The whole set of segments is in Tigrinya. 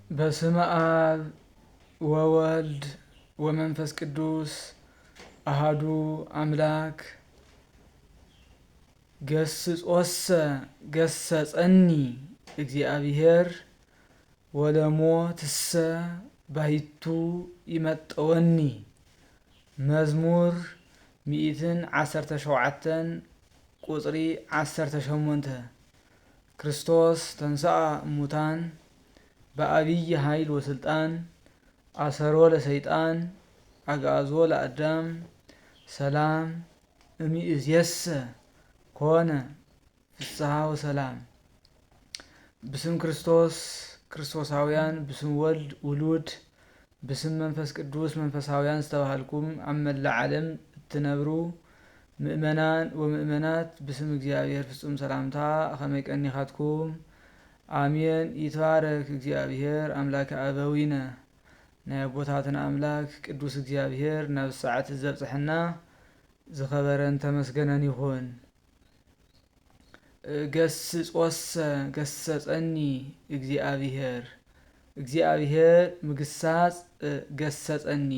በስመ አብ ወወልድ ወመንፈስ ቅዱስ አሃዱ አምላክ። ገስጾሰ ገሰጸኒ እግዚአብሔር ወለሞትሰ ባሕቱ ይመጠወኒ። መዝሙር 117 ቁጽሪ 18 ክርስቶስ ተንሥአ እሙታን በአብይ ኃይል ወስልጣን አሰሮ ለሰይጣን አግዓዞ ለአዳም ሰላም እምይእዜሰ ኮነ ፍስሐ ወሰላም። ብስም ክርስቶስ ክርስቶሳውያን፣ ብስም ወልድ ውሉድ፣ ብስም መንፈስ ቅዱስ መንፈሳውያን ዝተባሃልኩም ኣብ መላእ ዓለም እትነብሩ ምእመናን ወምእመናት ብስም እግዚአብሔር ፍጹም ሰላምታ ከመይ ቀኒኻትኩም? አሜን። ይትባረክ እግዚአብሔር አምላከ አበዊነ። ናይ አቦታትና አምላክ ቅዱስ እግዚአብሔር ናብ ሰዓት ዘብፅሐና ዝኸበረን ተመስገነን ይኹን። ገስጾሰ ገሰጸኒ እግዚአብሔር። እግዚአብሔር ምግሳጽ ገሰጸኒ፣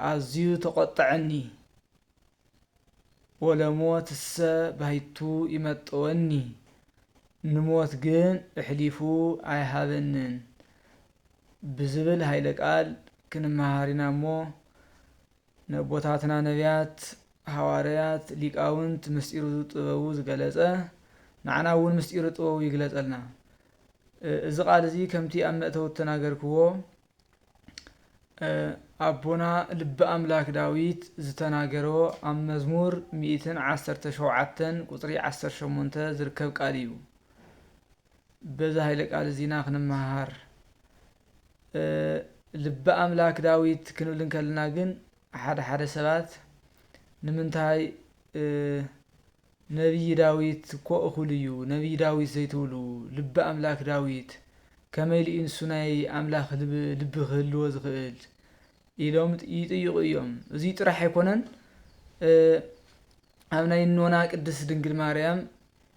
ኣዝዩ ተቆጥዐኒ። ወለሞትሰ ባሕቱ ይመጠወኒ፣ ንሞት ግን እሕሊፉ ኣይሃበንን ብዝብል ሃይለ ቃል ክንመሃሪና እሞ ነቦታትና ነቢያት፣ ሃዋርያት፣ ሊቃውንት ምስጢሩ ጥበቡ ዝገለጸ ንዓና እውን ምስጢሩ ጥበቡ ይግለጸልና። እዚ ቃል እዚ ከምቲ ኣብ መእተው ተናገርክዎ ኣቦና ልበ ኣምላክ ዳዊት ዝተናገሮ ኣብ መዝሙር 117 ቁጽሪ 18 ዝርከብ ቃል እዩ። በዛ ሃይለ ቃል እዚና ክንመሃር ልበ ኣምላክ ዳዊት ክንብል እንከልና ግን ሓደ ሓደ ሰባት ንምንታይ ነቢይ ዳዊት እኮ እኹል እዩ፣ ነቢይ ዳዊት ዘይትብሉ ልበ ኣምላክ ዳዊት ከመይ ኢሉ ንሱ ናይ ኣምላኽ ልቢ ክህልዎ ዝኽእል ኢሎም ይጥይቁ እዮም። እዚ ጥራሕ ኣይኮነን። ኣብ ናይ ኖና ቅድስት ድንግል ማርያም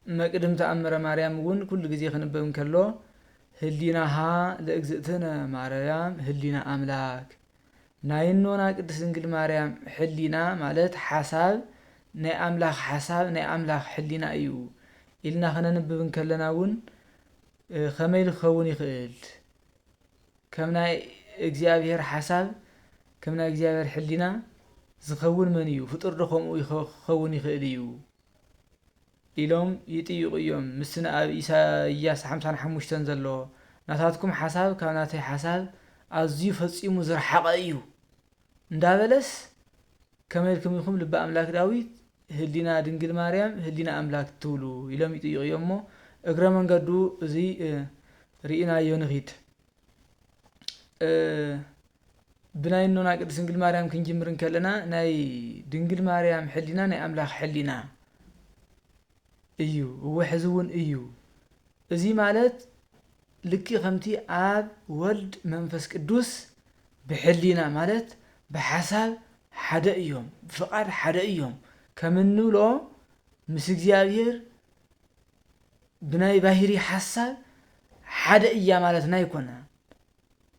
መቅድም ተኣምረ ማርያም እውን ኩሉ ግዜ ክንበብ እንከሎ ህሊናሃ ለእግዝእትነ ማርያም ህሊና ኣምላክ። ናይ ኖና ቅድስት ድንግል ማርያም ሕሊና ማለት ሓሳብ ናይ ኣምላኽ ሓሳብ ናይ ኣምላኽ ሕሊና እዩ ኢልና ክነንብብ እንከለና እውን ከመይ ክኸውን ይኽእል? ከም ናይ እግዚአብሔር ሓሳብ ከም ናይ እግዚአብሔር ሕሊና ዝኸውን መን እዩ? ፍጡር ዶ ከምኡ ክኸውን ይኽእል እዩ ኢሎም ይጥይቁ እዮም። ምስን ኣብ ኢሳይያስ 55 ዘሎ ናታትኩም ሓሳብ ካብ ናተይ ሓሳብ ኣዝዩ ፈፂሙ ዝረሓቐ እዩ እንዳበለስ ከመይ ኢልኩም ኢኹም ልበ ኣምላክ ዳዊት ህሊና ድንግል ማርያም ህሊና ኣምላክ ትብሉ ኢሎም ይጥይቁ እዮም። እሞ እግረ መንገዱ እዚ ርኢናዮ ንኺድ። ብናይ ኖና ቅድስት ድንግል ማርያም ክንጅምር እንከለና ናይ ድንግል ማርያም ሕሊና ናይ ኣምላኽ ሕሊና እዩ፣ ውሕዝ እውን እዩ። እዚ ማለት ልክዕ ከምቲ ኣብ ወልድ መንፈስ ቅዱስ ብሕሊና ማለት ብሓሳብ ሓደ እዮም፣ ብፍቓድ ሓደ እዮም ከም እንብሎ ምስ እግዚአብሔር ብናይ ባሕሪ ሓሳብ ሓደ እያ ማለት ናይኮነ።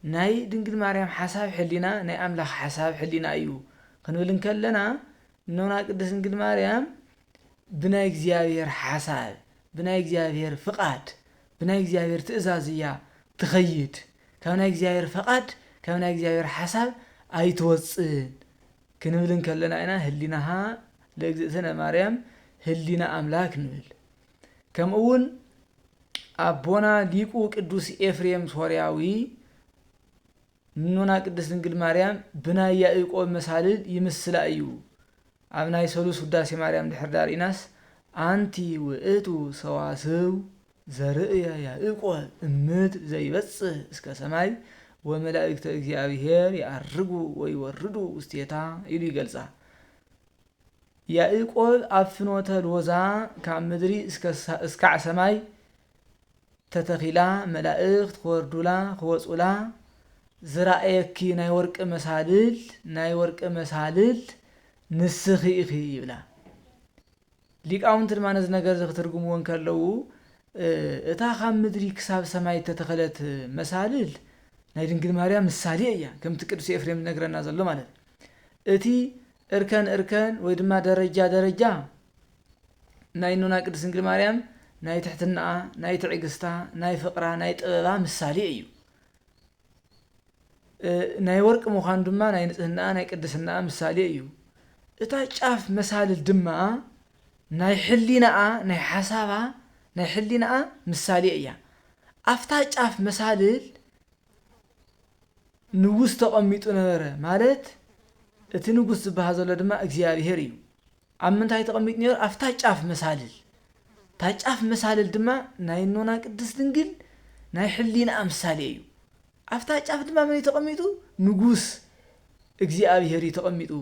ናይ ድንግል ማርያም ሓሳብ ሕሊና ናይ ኣምላኽ ሓሳብ ሕሊና እዩ ክንብል እንከለና ኖና ቅድስት ድንግል ማርያም ብናይ እግዚአብሔር ሓሳብ ብናይ እግዚአብሔር ፍቓድ ብናይ እግዚአብሔር ትእዛዝ እያ ትኸይድ። ካብ ናይ እግዚአብሔር ፍቓድ ካብ ናይ እግዚአብሔር ሓሳብ ኣይትወፅን ክንብል እንከለና ኢና ህሊናሃ ለእግዝእትነ ማርያም ህሊና ኣምላክ ንብል። ከምኡ እውን ኣቦና ሊቁ ቅዱስ ኤፍሬም ሶርያዊ ኖና ቅድስት ድንግል ማርያም ብናይ ያዕቆብ መሳልል ይምስላ እዩ። ኣብ ናይ ሰሉስ ውዳሴ ማርያም ድሕር ዳርኢናስ አንቲ ውእቱ ሰዋስው ዘርእየ ያዕቆብ እምድር ዘይበጽሕ እስከ ሰማይ ወመላእክተ እግዚአብሔር ይዐርጉ ወይወርዱ ውስቴታ ኢሉ ይገልጻ። ያዕቆብ ኣብ ፍኖተ ሎዛ ካብ ምድሪ እስካዕ ሰማይ ተተኺላ መላእክት ክወርዱላ ክወፁላ ዝረአየኪ ናይ ወርቂ መሳልል ናይ ወርቂ መሳልል ንስኺ ኢኺ ይብላ። ሊቃውንቲ ድማ ነዚ ነገር ዘክትርጉምዎ እንከለዉ እታ ካብ ምድሪ ክሳብ ሰማይ ተተኸለት መሳልል ናይ ድንግል ማርያም ምሳሌ እያ ከምቲ ቅዱስ ኤፍሬም ነግረና ዘሎ ማለት እቲ እርከን ወይ ድማ ደረጃ ናይ ኑና ቅድስት ድንግል ማርያም ናይ ትሕትናኣ ናይ ትዕግስታ ናይ ፍቅራ ናይ ጥበባ ምሳሌ እዩ ናይ ወርቅ ምዃኑ ድማ ናይ ንጽህናኣ ናይ ቅድስናኣ ምሳሌ እዩ እታ ጫፍ መሳልል ድማ ናይ ሕሊናኣ ናይ ሓሳባ ናይ ሕሊናኣ ምሳሌ እያ ኣፍታ ጫፍ መሳልል ንጉስ ተቐሚጡ ነበረ ማለት እቲ ንጉስ ዝበሃል ዘሎ ድማ እግዚአብሔር እዩ ኣብ ምንታይ ተቐሚጡ ነይሩ ኣፍታ ጫፍ መሳልል ታ ጫፍ መሳልል ድማ ናይ ኖና ቅድስት ድንግል ናይ ሕሊናኣ ምሳሌ እዩ ኣፍታ ጫፍ ድማ መን ተቐሚጡ ንጉስ እግዚአብሔር ተቐሚጡ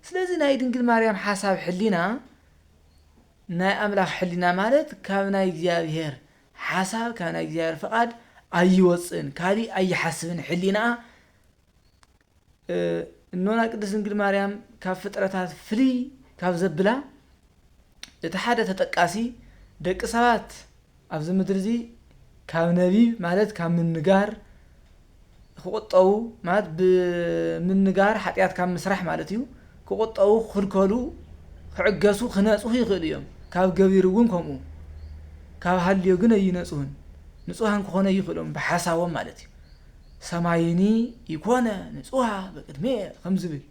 ስለዚ ናይ ድንግል ማርያም ሓሳብ ሕሊና ናይ ኣምላኽ ሕሊና ማለት ካብ ናይ እግዚአብሔር ሓሳብ ካብ ናይ እግዚአብሔር ፍቃድ ኣይወፅን ካሊ ኣይሓስብን ሕሊና ኖና ቅድስት ድንግል ማርያም ካብ ፍጥረታት ፍልይ ካብ ዘብላ እቲ ሓደ ተጠቃሲ ደቂ ሰባት ኣብዚ ምድሪ እዚ ካብ ነቢብ ማለት ካብ ምንጋር ክቁጠቡ ማለት ብምንጋር ሓጢያት ካብ ምስራሕ ማለት እዩ ክቁጠቡ ክልከሉ ክዕገሱ ክነጽሁ ይኽእሉ እዮም ካብ ገቢር እውን ከምኡ ካብ ሃልዮ ግን ኣይነጽሁን ንጹሃን ክኾነ ይኽእሎም ብሓሳቦም ማለት እዩ ሰማይኒ ይኮነ ንጹሃ በቅድሜ ከም ዝብል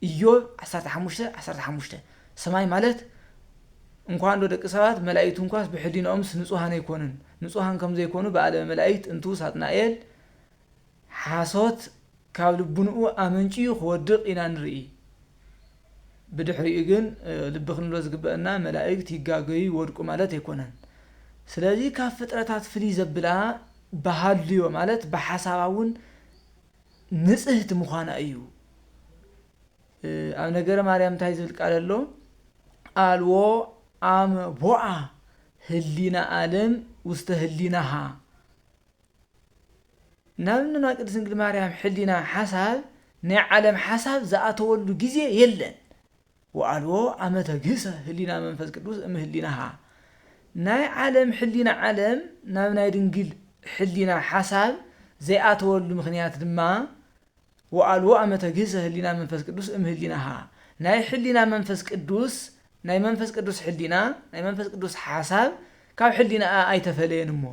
ኢዮብ 15 ሰማይ ማለት እንኳን ደቂ ሰባት መላእክቱ እንኳን ብሕሊናኦምስ ንጹሃን ኣይኮኑን ንጹሃን ከም ዘይኮኑ በዓለ መላእክት እንቱ ሳጥናኤል ሓሶት ካብ ልቡንኡ ኣመንጪዩ ክወድቕ ኢና ንርኢ ብድሕሪኡ ግን ልቢ ክንብሎ ዝግበአና መላእክት ይጋገዩ ይወድቁ ማለት ኣይኮነን ስለዚ ካብ ፍጥረታት ፍልይ ዘብላ በሃልዮ ማለት በሓሳባውን ንጽህት ምዃና እዩ ኣብ ነገረ ማርያም እንታይ ዝብል ቃል ኣሎ አልዎ አመ ቦአ ህሊና ዓለም ውስተ ህሊናሃ ናብንና ቅድስት ድንግል ማርያም ሕሊና ሓሳብ ናይ ዓለም ሓሳብ ዝኣተወሉ ግዜ የለን ወአልዎ አመ ተግህሰ ህሊና መንፈስ ቅዱስ እምህሊናሃ ናይ ዓለም ሕሊና ዓለም ናብ ናይ ድንግል ሕሊና ሓሳብ ዘይኣተወሉ ምኽንያት ድማ ወአልዎ አመ ተግህሰ ህሊና መንፈስ ቅዱስ እምህሊናሃ ናይ ሕሊና መንፈስ ቅዱስ ናይ መንፈስ ቅዱስ ሕሊና ናይ መንፈስ ቅዱስ ሓሳብ ካብ ሕሊና ኣይተፈለየን እሞ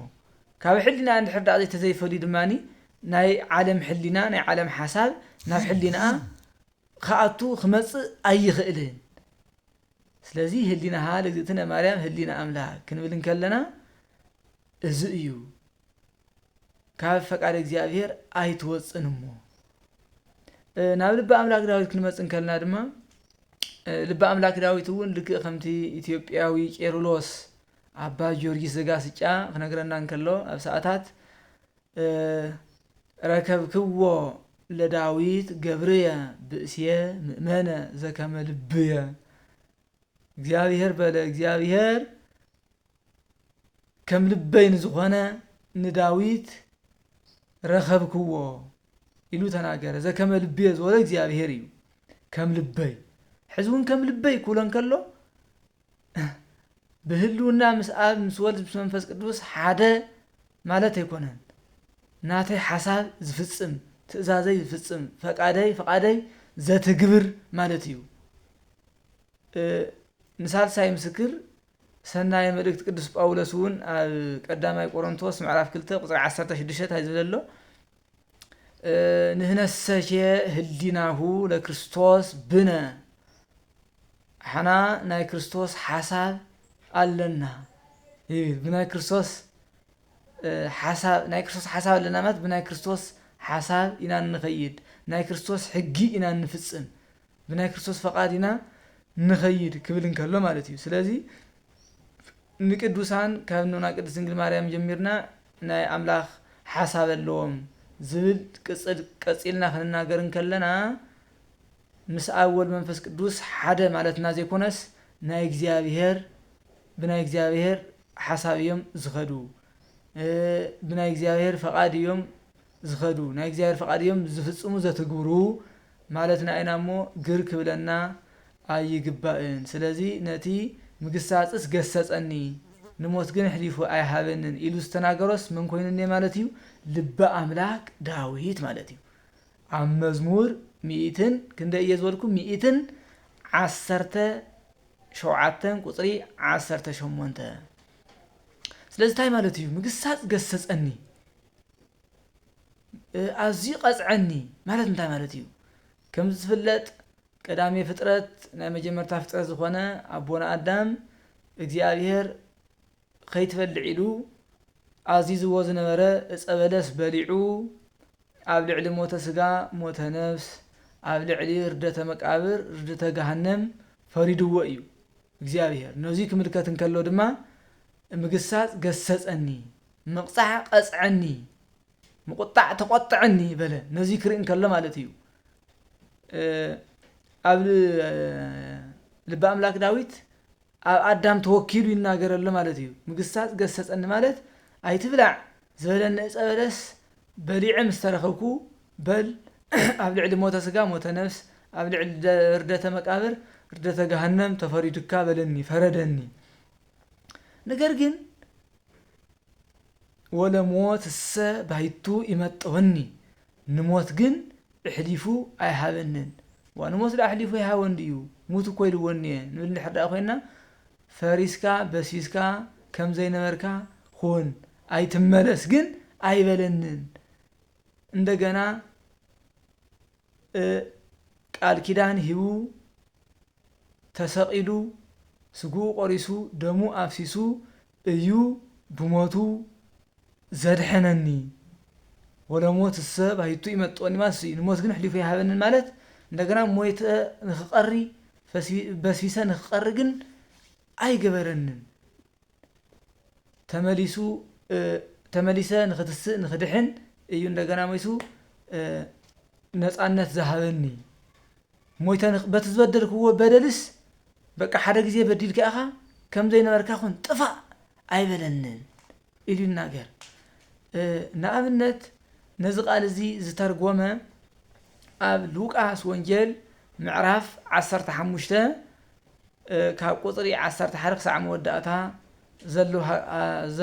ካብ ሕሊና እንድሕር ዳኣ ዘይተዘይፈልዩ ድማኒ ናይ ዓለም ሕሊና ናይ ዓለም ሓሳብ ናብ ሕሊና ከኣቱ ክመጽእ ኣይኽእልን ስለዚ ህሊናሃ ለእግዝእትነ ማርያም ህሊና ኣምላክ ክንብል ከለና እዚ እዩ ካብ ፈቃድ እግዚአብሔር ኣይትወፅን እሞ ናብ ልበ ኣምላክ ዳዊት ክንመጽእ ከለና ድማ ልበ ኣምላክ ዳዊት እውን ልክእ ከምቲ ኢትዮጵያዊ ቄርሎስ ኣባ ጊዮርጊስ ዘጋስጫ ክነግረና እንከሎ ኣብ ሰዓታት ረከብክዎ ለዳዊት ገብርየ ብእስየ ምእመነ ዘከመ ልብየ እግዚአብሔር በለ እግዚአብሔር ከም ልበይ ንዝኾነ ንዳዊት ረከብክዎ ኢሉ ተናገረ ዘከመ ልብየ ዝበለ እግዚአብሔር እዩ ከም ልበይ ሕዝውን ከም ልበይ ኩለን ከሎ بهلونا مسأل مسولد بمنفس قدوس حدا مالت يكونن ناتي حساب زفصم تأزازي زفصم فقادي زتجبر مالتيو مثال ساي مسكر سناي ملكت قدوس باولسون قداماي قرنطوس معرف كلته قصر 16 هاي زللو نهنسشه هديناهو لكريستوس بنا حنا ناي كريستوس حساب علنا بناي كريستوس حساب ناي كريستوس حساب لنا مات بناي كريستوس حساب إنا نخيد ناي كريستوس حقي إنا نفصم بناي كريستوس فقادنا نخيد كبلن كله مالتي سلازي نقدوسان كابنونا قدس انجل مريم جميرنا ناي املاح حساب اللوم زبل قصيلنا خنناغرن كلنا مس اول منفس قدوس حدا مالتنا زيكونس ناي እግዚአብሔር بناي እግዚአብሔር حسابيوم زخدو بناي እግዚአብሔር فقاديوم زخدو ناي እግዚአብሔር فقاديوم زفصمو زتغبرو مالتنا اينامو غرك بلنا አይግባእን ስለዚህ ነቲ ምግሳጽስ ገሰጸኒ نموت جن حليفو أي هابنن إلوس تناقرس من كوين مالتيو لب أملاك داويت مالتيو عم مزمور 100 كندا يزولكم 100 عسرته شوعتن قطري عسرته شمونته سلازي تاي مالتيو مقصات قصصني أزي قصعني مالت انتاي مالتيو كم تفلت قدامي فترة نعم جمرتا فترة زخوانا أبونا آدم እግዚአብሔር ከይትበልዒሉ አዚዝ ወዝነበረ እጸበለስ በሊዑ ኣብ ልዕሊ ሞተ ስጋ ሞተ ነፍስ ኣብ ልዕሊ ርደተ መቃብር ርደተ ገሃነም ፈሪድዎ እዩ እግዚአብሔር ነዚ ክምልከት እንከሎ ድማ ምግሳጽ ገሰጸኒ መቅጻዕ ቀጽዐኒ መቆጣዕ ተቆጣዕኒ በለ ነዚ ክርኢ እንከሎ ማለት እዩ ኣብ ልበ አምላክ ዳዊት አዳም ተወኪሉ ይናገራል ማለት እዩ ምግሳጽ ገሰጸኒ ማለት አይትብላዕ ዘለነ ጸበለስ በሊዕም ዝተረኸብኩ በል ኣብ ልዕሊ ሞተ ስጋ ሞተ ነፍስ ኣብ ልዕሊ ርደተ መቃብር ርደተ ገሃነም ተፈሪድካ በለኒ ፈረደኒ ነገር ግን ወለሞት ሰ ባይቱ ይመጥወኒ ንሞት ግን እሕሊፉ አይሃበንን ወንሞት ለአሕሊፉ ይሃወን እዩ ሙት ኮይሉ ወኒ ንብል ሕዳ ኮይና ፈሪስካ በሲስካ ከም ዘይነበርካ ሆን አይትመለስ ግን አይበለንን እንደገና ቃል ኪዳን ሂቡ ተሰቂሉ ስጉ ቆሪሱ ደሙ አፍሲሱ እዩ ብሞቱ ዘድሐነኒ ወለሞት ሰብ አይቱ ይመጥወኒ ማለት ንሞት ግን ሕሊፉ ይሃበንን ማለት እንደገና ሞይተ ንኽቀሪ በሲሰ ንኽቀሪ ግን አይገበረንን ተመሊሰ ንኽትስእ ንኽድሕን እዩ እንደገና ሞይሱ ነፃነት ዘሃበኒ ሞይተ በትዝበደልክዎ በደልስ በቃ ሓደ ጊዜ በዲልካ ኢኻ ከም ዘይነበርካ ኹን ጥፋእ አይበለንን ኢሉ ይናገር ንኣብነት ነዚ ቃል እዚ ዝተርጎመ ኣብ ሉቃስ ወንጌል ምዕራፍ 15 ካብ ቁጥሪ 11 ክሳዕ መወዳእታ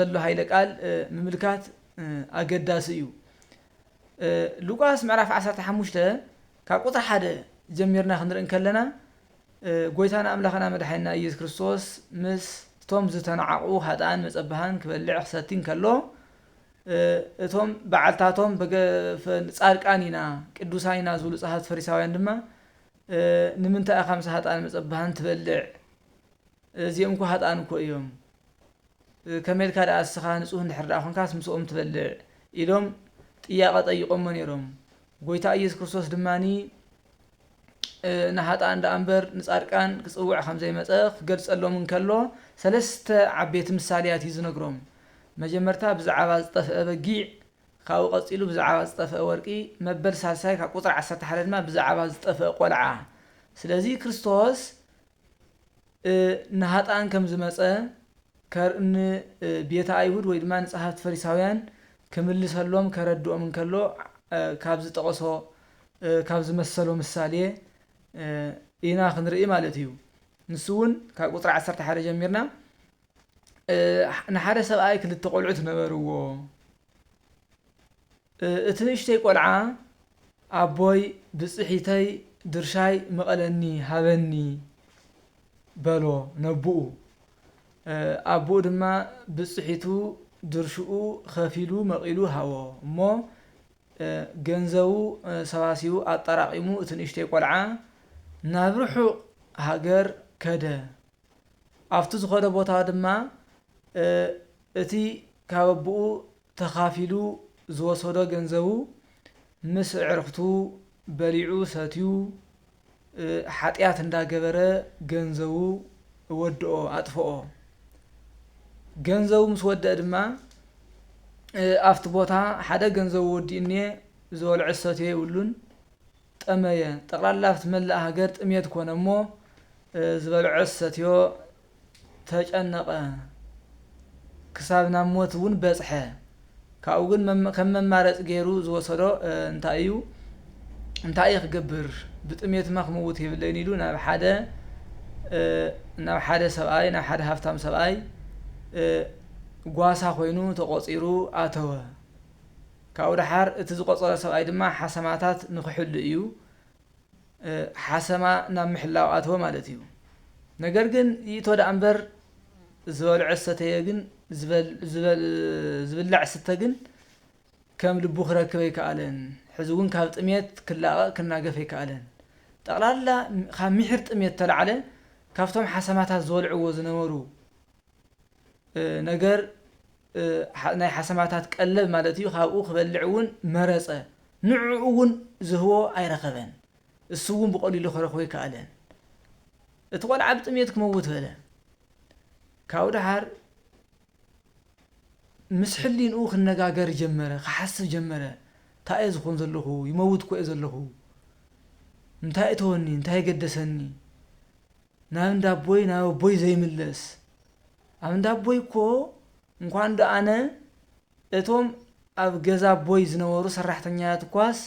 ዘሎ ሃይለ ቃል ምምልካት ኣገዳሲ እዩ ሉቃስ ምዕራፍ 15 ካብ ቁጥሪ 1 ጀሚርና ክንርኢ ከለና ጎይታና ኣምላኽና መድሓኒና ኢየሱስ ክርስቶስ ምስ እቶም ዝተናዓቁ ሃጣን መጸባሃን ክበልዕ ክሰቲን ከሎ እቶም በዓልታቶም ጻድቃን ኢና ቅዱሳን ኢና ዝብሉ ጸሓፍት ፈሪሳውያን ድማ ንምንታይ ኢኻ ምስ ሃጣን መጸባሃን ትበልዕ እዚኦም እኮ ሃጣን እኮ እዮም ከመይልካ ደኣ ንስኻ ንጹህ እንድሕር ደኣ ኮንካስ ምስኦም ትበልዕ ኢሎም ጥያቐ ጠይቆሞ ነይሮም ጎይታ ኢየሱስ ክርስቶስ ድማኒ ንሃጣን ደኣ እምበር ንጻድቃን ክጽውዕ ከም ዘይመጸ ክገልጸሎም እንከሎ ሰለስተ ዓበይቲ ምሳሌያት እዩ ዝነግሮም መጀመርታ ብዛዕባ ዝጠፍአ በጊዕ ካብኡ ቀፂሉ ብዛዕባ ዝጠፍአ ወርቂ መበል ሳልሳይ ካብ ቁጥሪ 11 ድማ ብዛዕባ ዝጠፍአ ቆልዓ ስለዚ ክርስቶስ ንሃጣን ከም ዝመጸ ከርእኒ ቤተ አይሁድ ወይ ድማ ንጸሓፍት ፈሪሳውያን ክምልሰሎም ከረድኦም እንከሎ ካብ ዝጠቐሶ ካብ ዝመሰሎ ምሳሌ ኢና ክንርኢ ማለት እዩ ንሱ እውን ካብ ቁጥሪ 11 ጀሚርና ንሓደ ሰብኣይ ክልተ ቆልዑት ነበርዎ እቲ ንእሽተይ ቆልዓ ኣቦይ ብፅሒተይ ድርሻይ መቐለኒ ሃበኒ በሎ ነብኡ ኣቦኡ ድማ ብፅሒቱ ድርሽኡ ከፊሉ መቂሉ ሃቦ እሞ ገንዘቡ ሰባሲቡ ኣጠራቂሙ እቲ ንእሽተይ ቆልዓ ናብ ርሑቕ ሃገር ከደ ኣብቲ ዝኸደ ቦታ ድማ እቲ ካብ ኣቦኡ ተኻፊሉ ዝወሰዶ ገንዘቡ ምስ ዕርክቱ በሊዑ ሰትዩ ሓጢያት እንዳገበረ ገንዘቡ ወድኦ ኣጥፍኦ ገንዘቡ ምስ ወድአ ድማ ኣብቲ ቦታ ሓደ ገንዘቡ ወዲእኒ ዝበልዖ ሰትዮ ይብሉን ጠመየ ጠቕላላ ኣብቲ መላእ ሃገር ጥሜት ኮነ እሞ ዝበልዖ ሰትዮ ተጨነቐ ክሳብ ናብ ሞት እውን በፅሐ ካብኡ ግን ከም መማረፂ ገይሩ ዝወሰዶ እንታይ እዩ ክገብር ብጥሜትማ ክመውት የብለይን ኢሉ ናብ ሓደ ሰብኣይ ናብ ሓደ ሃፍታም ሰብኣይ ጓሳ ኮይኑ ተቆፂሩ ኣተወ ካብኡ ድሓር እቲ ዝቆፀረ ሰብኣይ ድማ ሓሰማታት ንክሕሉ እዩ ሓሰማ ናብ ምሕላው ኣተወ ማለት እዩ ነገር ግን ይተወዳ እምበር ዝበልዐ ሰተየ ግን ዝብላዕ ስተ ግን ከም ልቡ ክረክብ ኣይከኣለን ሕዚ እውን ካብ ጥሜት ክላቐቕ ክናገፍ ኣይከኣለን ጠቕላላ ካብ ምሕር ጥሜት ተላዕለ ካብቶም ሓሰማታት ዝበልዕዎ ዝነበሩ ነገር ናይ ሓሰማታት ቀለብ ማለት እዩ ካብኡ ክበልዕ እውን መረፀ ንዕኡ እውን ዝህቦ ኣይረኸበን እሱ እውን ብቐሊሉ ክረክቦ ኣይከኣለን እቲ ቆልዓ ብጥሜት ክመውት በለ ካብኡ ድሓር ምስ ሕሊንኡ ክነጋገር ጀመረ ክሓስብ ጀመረ እንታይ ዝኹን ዘለኹ ይመውት ኮ ዘለኹ እንታይ እተወኒ እንታይ ገደሰኒ ናብ እንዳቦይ ናብ ቦይ ዘይምለስ ኣብ እንዳቦይ እኮ እንኳን ደኣነ እቶም ኣብ ገዛ ቦይ ዝነበሩ ሰራሕተኛታት ኳስ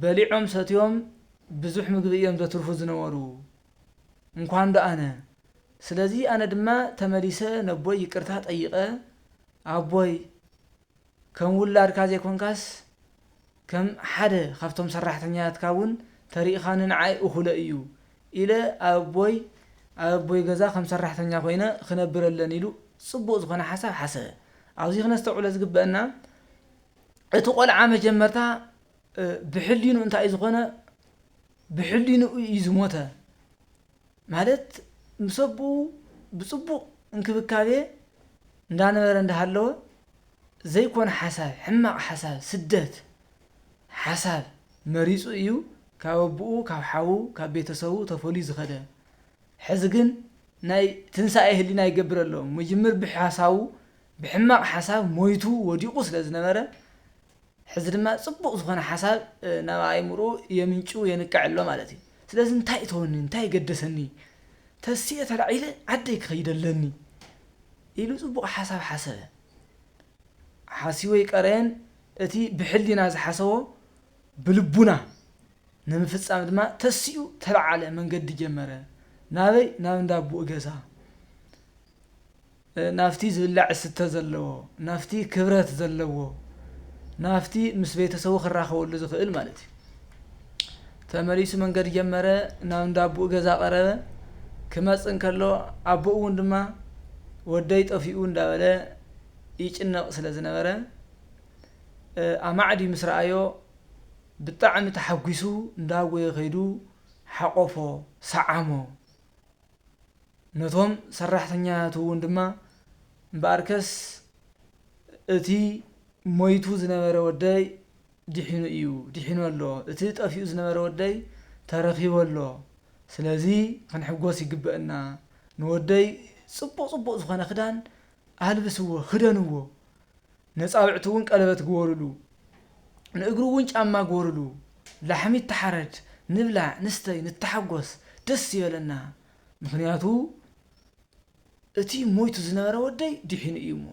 በሊዖም ሰትዮም ብዙሕ ምግቢ እዮም ዘትርፉ ዝነበሩ እንኳን ደኣነ ስለዚ ኣነ ድማ ተመሊሰ ነቦይ ይቅርታ ጠይቀ ኣቦይ ከም ውላድካ ዘይኮንካስ ከም ሓደ ካብቶም ሰራሕተኛታትካ እውን ተሪኢኻኒ ንዓይ እኹለ እዩ ኢለ ኣቦይ ገዛ ከም ሰራሕተኛ ኮይነ ክነብረለን ኢሉ ጽቡቕ ዝኾነ ሓሳብ ሓሰበ ኣብዚ ክነስተውዕሎ ዝግበአና እቲ ቆልዓ መጀመርታ ብሕሊኑ እንታይ ዝኾነ ብሕሊኑ እዩ ዝሞተ ማለት ምሰቡ ብጽቡቕ እንክብካቤ እንዳነበረ እንዳሃለወ ዘይኮነ ሓሳብ ሕማቕ ሓሳብ ስደት ሓሳብ መሪፁ እዩ ካብ ኣቡኡ ካብ ሓዉ ካብ ቤተሰቡ ተፈልዩ ዝኸደ ሕዚ ግን ናይ ትንሳኤ ህሊና ይገብር ኣሎ መጀመር ብሓሳቡ ብሕማቕ ሓሳብ ሞይቱ ወዲቑ ስለ ዝነበረ ሕዚ ድማ ጽቡቕ ዝኾነ ሓሳብ ናብ ኣእምሮ የምንጩ የንቃዕ ኣሎ ማለት እዩ ስለዚ እንታይ እተወኒ እንታይ ገደሰኒ ተስየ ተላዒለ ዓደይ ክኸይደለኒ ኢሉ ጽቡቕ ሓሳብ ሓሰበ ሓሲቦ ይቀረየን እቲ ብሕሊና ዝሓሰቦ ብልቡና ንምፍጻም ድማ ተስዩ ተላዓለ መንገዲ ጀመረ ናበይ ናብ እንዳቦኡ ገዛ ናፍቲ ዝብላዕ ስተ ዘለዎ ናፍቲ ክብረት ዘለዎ ናፍቲ ምስ ቤተሰቡ ክራኸበሉ ዝኽእል ማለት እዩ ተመሊሱ መንገዲ ጀመረ ናብ እንዳቦኡ ገዛ ቀረበ ክመፅእ ከሎ ኣቦኡ እውን ድማ ወደይ ጠፊኡ እንዳበለ ይጭነቕ ስለ ዝነበረ ኣማዕዲ ምስ ረኣዮ ብጣዕሚ ተሓጒሱ እንዳጎየ ኸይዱ ሓቆፎ ሰዓሞ ነቶም ሰራሕተኛቱ እውን ድማ እምበኣርከስ እቲ ሞይቱ ዝነበረ ወደይ ድሒኑ ኣሎ እቲ ጠፊኡ ዝነበረ ወደይ ተረኺቡ ኣሎ ስለዚ ክንሕጎስ ይግበአና ንወደይ ጽቡቕ ዝኾነ ክዳን ኣልብስዎ ክደንዎ ነፃውዕቱ እውን ቀለበት ግበሩሉ ንእግሩ እውን ጫማ ግበሩሉ ላሕሚ ተሓረድ ንብላዕ ንስተይ ንተሓጎስ ደስ ይበለና ምክንያቱ እቲ ሞይቱ ዝነበረ ወደይ ድሒኑ እዩ እሞ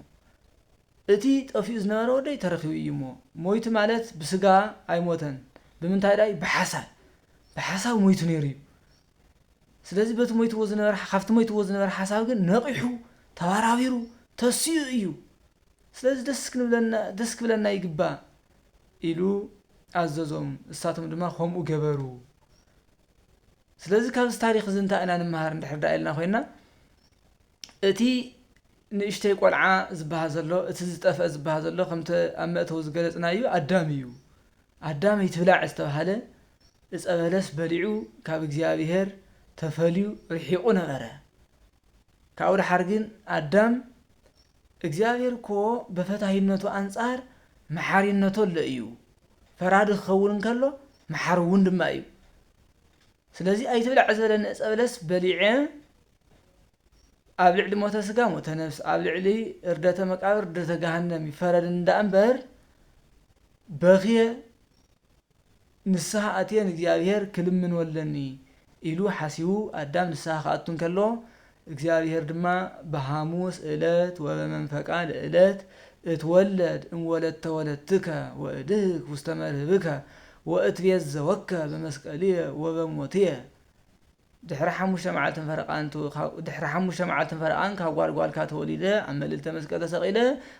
እቲ ጠፊኡ ዝነበረ ወደይ ተረኺቡ እዩ እሞ ሞይቱ ማለት ብስጋ ኣይሞተን ብምንታይ ዳይ ብሓሳብ ሞይቱ ነይሩ እዩ ስለዚ በቲ ሞይትዎ ዝነበረ ካብቲ ሞይትዎ ዝነበረ ሓሳብ ግን ነቂሑ ተባራቢሩ ተስዩ እዩ ስለዚ ደስ ክብለና ይግባእ ኢሉ ኣዘዞም እሳቶም ድማ ከምኡ ገበሩ ስለዚ ካብዚ ታሪክ እዚ እንታይ ኢና ንምሃር እንድሕር ኢልና ኮይና እቲ ንእሽተይ ቆልዓ ዝበሃል ዘሎ እቲ ዝጠፍአ ዝበሃል ዘሎ ከምቲ ኣብ መእተዊ ዝገለጽና እዩ ኣዳም ይትብላዕ ዝተባሃለ ዕፀ በለስ በሊዑ ካብ እግዚኣብሔር ተፈልዩ ርሒቑ ነበረ ካብኡ ድሓር ግን ኣዳም እግዚአብሔር እኮ በፈታሂነቱ አንጻር መሐሪነቱ ለእዩ ፈራድ ክኸውን ከሎ መሐር እውን ድማ እዩ ስለዚ ኣይትብላዕ ዘለነ ዕፀ በለስ በሊዐ ኣብ ልዕሊ ሞተ ስጋ ሞተ ነፍስ ኣብ ልዕሊ እርደተ መቃብር እርደተ ገሃነም ይፈረድ እንዳእምበር በኽየ ንስሐ ኣትየን እግዚአብሔር ክልምን ወለኒ ኢሉ ሓሲቡ ኣዳም ንስሐ ከኣቱን ከሎ እግዚአብሔር ድማ በሐሙስ ዕለት ወበመንፈቃ ዕለት እትወለድ እንወለድተ ወለድትከ ወእድህክ ውስተ መርህብከ ወእትቤዘወከ በመስቀልየ ወበሞትየ ድሕሪ 5 መዓልትን ፈረቓን ድሕሪ 5 መዓልትን ፈረቓን ካብ ጓልጓልካ ተወሊደ ኣብ መልዕልተ መስቀል ተሰቒለ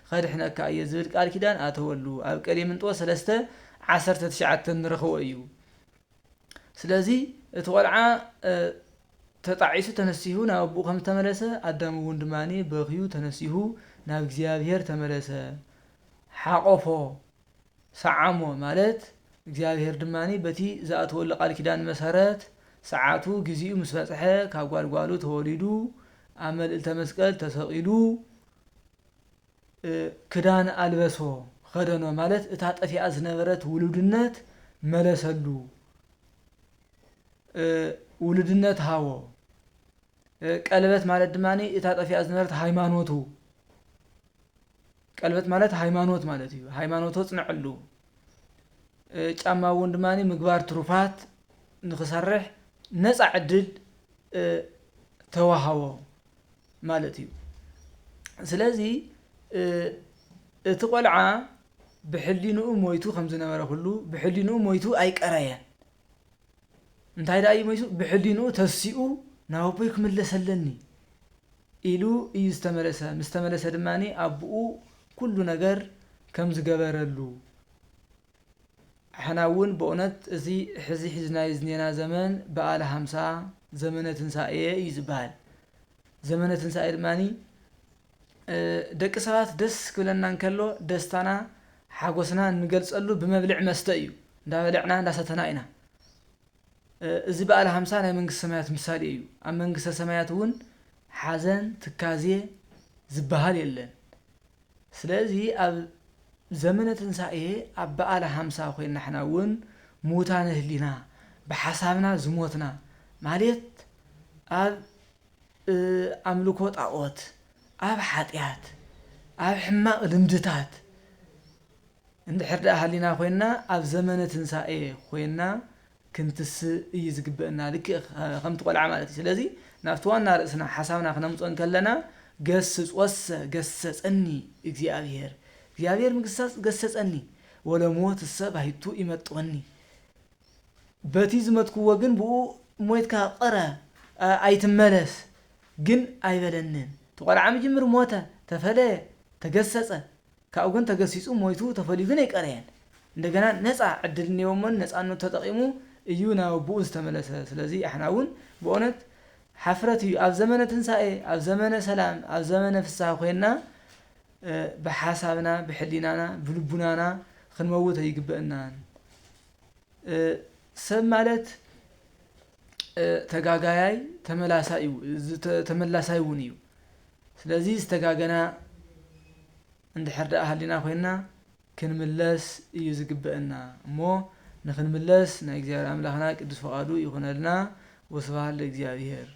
ከድሕነካ እየ ዝብል ቃል ኪዳን ኣተወሉ ኣብ ቀሌምንጦስ 3:19 ንረኽቦ እዩ። ስለዚ እቲ ቆልዓ ተጣዒሱ ተነሲሁ ናብ ኣቡኡ ከም ተመለሰ ኣዳም እውን ድማኒ በኺዩ ተነሲሁ ናብ እግዚአብሔር ተመለሰ ሓቆፎ ሰዓሞ ማለት እግዚአብሔር ድማኒ በቲ ዝኣተወሉ ቃል ኪዳን መሰረት ሰዓቱ ግዚኡ ምስ በጽሐ ካብ ጓልጓሉ ተወሊዱ ኣብ መልዕልተ መስቀል ተሰቒሉ ክዳን ኣልበሶ ኸደኖ ማለት እታ ጠፊኣ ዝነበረት ውሉድነት መለሰሉ ውሉድነት ሃቦ ቀለበት ማለት ድማኒ እታ ጠፊኣ ዝነበረት ሃይማኖቱ ቀለበት ማለት ሃይማኖት ማለት እዩ ሃይማኖቱ ጽንዕሉ ጫማ እውን ድማኒ ምግባር ትሩፋት ንኽሰርሕ ነፃ ዕድል ተዋሃቦ ማለት እዩ። ስለዚ እቲ ቆልዓ ብሕሊንኡ ሞይቱ ከም ዝነበረ ኩሉ ብሕሊንኡ ሞይቱ ኣይቀረየን እንታይ ዳ እዩ ሞይቱ ብሕሊንኡ ተሲኡ ናብ ኣቦይ ክምለሰለኒ ኢሉ እዩ ዝተመለሰ ምስ ተመለሰ ድማኒ ኣቡኡ ኩሉ ነገር ከም ዝገበረሉ ሓና እውን በእውነት እዚ ሕዚ ሒዝናዮ ዝኔና ዘመን በዓለ 50 ዘመነ ትንሳኤ እዩ ዝበሃል። ዘመነ ትንሳኤ ድማኒ ደቂ ሰባት ደስ ክብለና እንከሎ ደስታና ሓጎስና እንገልጸሉ ብመብልዕ መስተ እዩ እንዳበልዕና እንዳሰተና ኢና። እዚ በዓለ 50 ናይ መንግስቲ ሰማያት ምሳሌ እዩ። ኣብ መንግስተ ሰማያት እውን ሓዘን ትካዜ ዝበሃል የለን። ስለዚ ኣብ ዘመነ ትንሳኤ ኣብ በዓለ 50 ኮይና ሓና እውን ሙታነ ህሊና ብሓሳብና ዝሞትና ማለት ኣብ ኣምልኮ ጣዖት ኣብ ሓጢያት ኣብ ሕማቕ ልምድታት እንድሕር ደኣ ሃሊና ኮይና ኣብ ዘመነ ትንሳኤ ኮይና ክንትስእ እዩ ዝግበአና ልክዕ ከምቲ ቆልዓ ማለት እዩ። ስለዚ ናብቲ ዋና ርእስና ሓሳብና ክነምፅኦ ከለና ገስጾሰ ገሰጸኒ እግዚአብሔር እግዚአብሔር ምግሳጽ ገሰጸኒ ወለሞት ሰብ ባይቱ ይመጥወኒ በቲ ዝመትክዎ ግን ብኡ ሞይትካ ቀረ ኣይትመለስ ግን ኣይበለንን ተቆልዓ መጀመር ሞተ ተፈለየ ተገሰጸ ካብኡ ግን ተገሲጹ ሞይቱ ተፈልዩ ግን ኣይቀረየን እንደገና ነፃ ዕድል ነይዎሞን ነፃነቱ ተጠቂሙ እዩ ናብ ብኡ ዝተመለሰ። ስለዚ ኣሕና እውን በእውነት ሓፍረት እዩ ኣብ ዘመነ ትንሳኤ ኣብ ዘመነ ሰላም ኣብ ዘመነ ፍስሓ ኮይና ብሓሳብና ብሕሊናና ብልቡናና ክንመውት ኣይግበአናን። ሰብ ማለት ተጋጋያይ ተመላሳይ እውን እዩ። ስለዚ ዝተጋገና እንድሕር ደኣ ሃሊና ኮይና ክንምለስ እዩ ዝግበአና እሞ ንክንምለስ ናይ እግዚአብሔር ኣምላኽና ቅዱስ ፈቃዱ ይኹነልና። ወስብሐት ለእግዚአብሔር።